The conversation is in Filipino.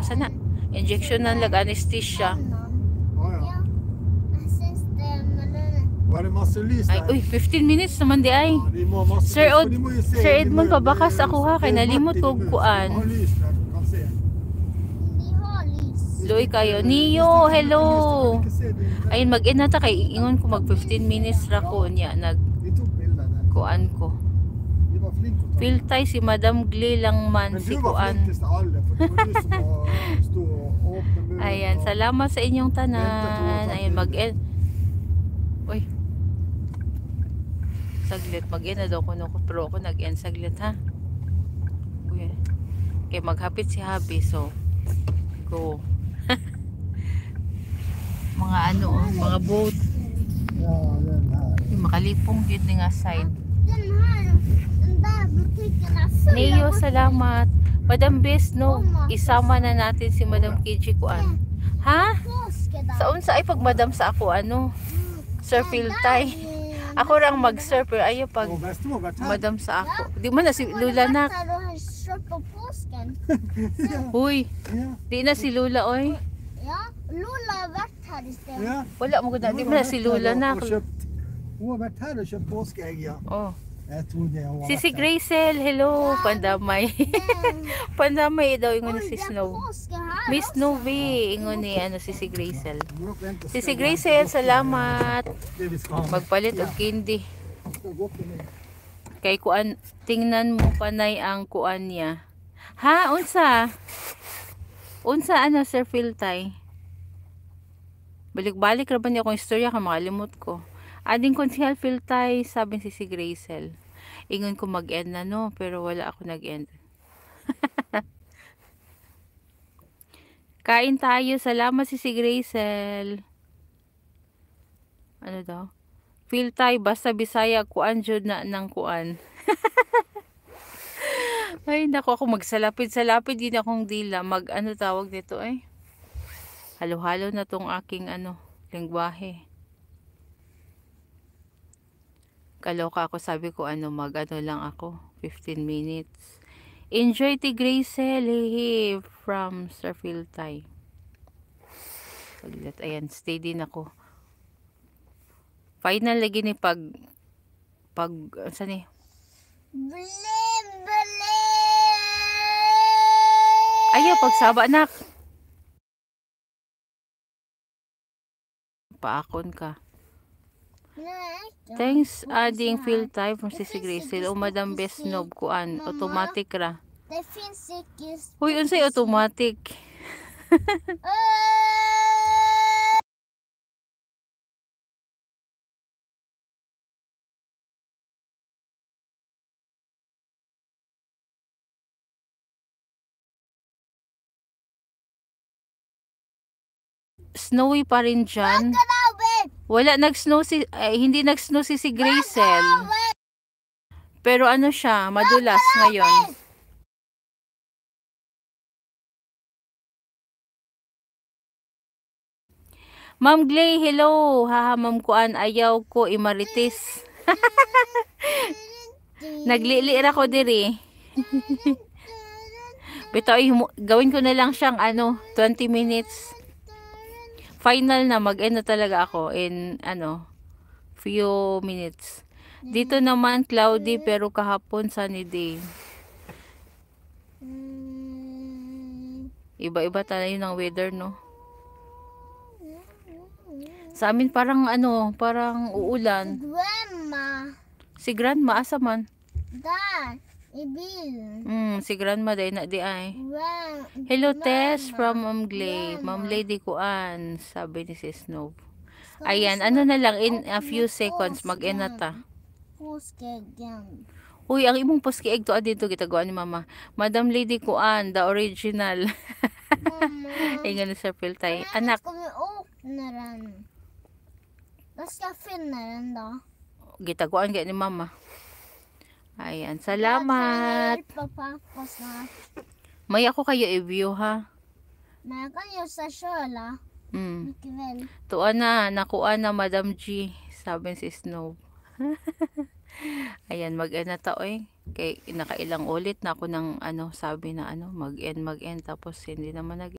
sana injection ng lag anesthesia. Var det masse lys Ay, der? uy, 15 minutes naman di ay. Ja, de må ha masse Sir lys, for Od, de må jo se Sir inn i Edmund, mørket. pabakas ako ha, kay Det er nalimot mørkt ko inni munnen, så kuan. de må ha lys der, du kan se. Luoy kayo. Niyo, hello. Ayun, mag-in na ta kay ingon ko mag 15 minutes ra ko niya nag Vi tok bilder der. kuan ko. De var flinke å ta. Filtay si Madam Glee lang man Men si du var kuan. flinkest av alle, for det var du som stod og åpne munnen. Ayan, og- salamat sa inyong tanan. Ayun, mag-in. Uy. Saglit, mag-in na daw ko no, pero ako nag-in saglit ha. Uy. Okay, maghapit si Habi, so go. Mga ano, mga boat. Ja, den her. Uy, makalipong yun nga side. Den der butikken er full Neo, av salamat. Madam Bes, no, isama na natin si Madam KG kuan. Ha? påske der. Sa unsa ay pag Madam sa ako ano? Sir Filtay. Ako rang mag-sir pero ayo pag Og bestemor har vært her. Madam sa ako. Di man na si Lula nak. Der du har kjørt på påsken. Uy, Ja, di na si Lula oy. Ja, Lola har vært her i sted. ja. Wala mo gud na, di man na si Lula nak. Hun har vært her og kjøpt påskeegg, ja. Oh. Jeg trodde hun har Sisi vært her. Gracel, hello, pandamay. Pandamay daw ingon ni si Snow. Påske her. Miss Novi, ingon ni ano si Gracel. Du må nok vente og Sisi se Gracel, salamat. det vi skal ha. Magpalit og candy. Skal gå til meg. Kay kuan, tingnan mo panay ang kuan niya. Ha, unsa? Unsa ano Sir Filtay? Balik-balik ra ba niya akong istorya ka makalimot ko. Ading konsehal Filtay, sabi si Gracel. Ingon ko mag-end na no, pero wala ako nag-end. Kain tayo, salamat si Gracel. Ano daw? Filtay, basta Bisaya, kuan jud na ng kuan. Ay, naku, ako magsalapid-salapid din akong dila. Mag, ano tawag nito ay? Halo-halo na tong aking, ano, lengguwahe. Kaloka ako, sabi ko, ano, mag, ano lang ako, 15 minutes. Enjoy ti Gracel, hehe, from Sir Filtay. Saglit, ayan, stay din ako. Final lagi ni pag, saan ni? Blim, blim. Ayaw, pagsaba anak. Paakon ka. Nei, Thanks adding fill type from Sisi Gracel o Madam Best Nob kuan automatic ra. det finnes ikke Huy unsay automatic. Snowy pa rin dyan. Wala nag-snow si hindi nag-snow si Gracel. Pero ano siya, madulas ngayon. Ma'am Glay, hello. Haha, Ma'am Kuan, ayaw ko imarites. Naglili ra ko diri. Bitaw, gawin ko na lang siyang ano, 20 minutes. Final na, mag-end na talaga ako in ano, few minutes. Dito naman cloudy pero kahapon sunny day. Iba-iba tayo ng weather, no? Sa amin parang ano, parang uulan. Grandma. Si Grandma asa man? Der. I bilen. Si Grandma day na di ay. Grand. Hello Tess from Ma'am Glay. Ma'am Lady Kuan, sabi ni Sis Snow. Ayan, ano na lang in a few seconds mag-end na ta. Påskeeggen. Uy, ang imong paski egg to dito gitagawa ni Mama. Madam Lady Kuan, the original. Mamma. Ingan ni Sir Piltay. Anak, Skal vi åpne den? Da skal jeg finne den, da. gitaguan kay ni Mama. Ayan, salamat. Jeg trenger hjelp av pappa snart. May ako kayo i-view ha. Men jeg kan gjøre seg selv, da. Likevel. Tuan na, nakuha na Madam G, sabi si Snow. Ayan, mag-end na ta oy. Kay nakailang ulit na ako ng ano, sabi na ano, mag-end tapos hindi naman nag